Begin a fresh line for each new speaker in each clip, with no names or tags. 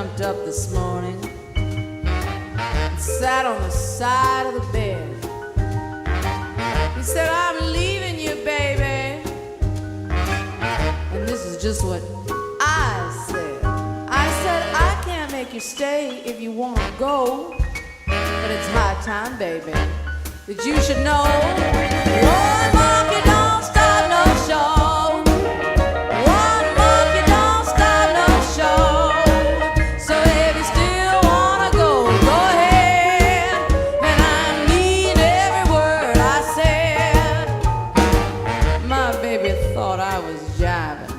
jumped up this morning and sat on the side of the bed. He said, I'm leaving you, baby. And this is just what I said. I said, I can't make you stay if you want to go. But it's high time, baby, that you should know. One monkey don't stop no show. One monkey don't stop no show. So if you still wanna go, go ahead. And I mean every word I said. My baby thought I was jiving,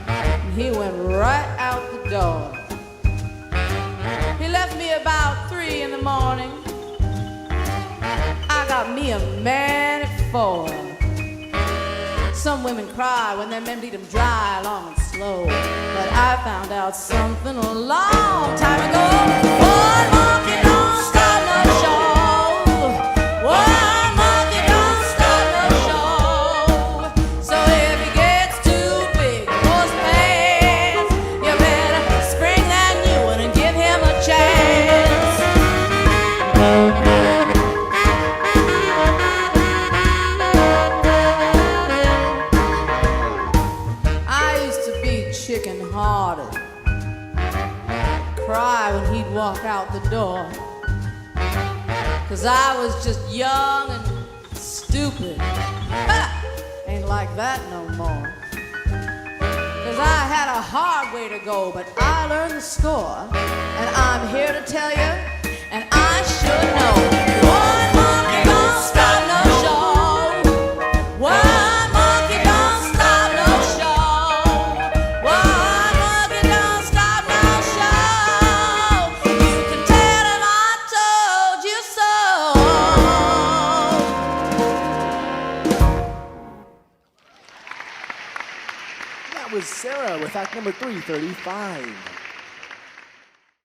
and he went right out the door. He left me about 3 in the morning. I got me a man at 4. Some women cry when their men beat them dry, long and slow. But I found out something a long time ago. One monkey don't stop no show. One monkey don't stop no show. So if he gets too big for his pants, you better spring that new one and give him a chance. Chicken-hearted, cry when he'd walk out the door, 'cause I was just young and stupid. Ain't like that no more. 'Cause I had a hard way to go, but I learned the score, and I'm here to tell you, and I should know. One monkey don't stop no show. One monkey don't stop no show. One monkey don't stop no show. You can tell him I told you so.
That was Sarah with act number 335.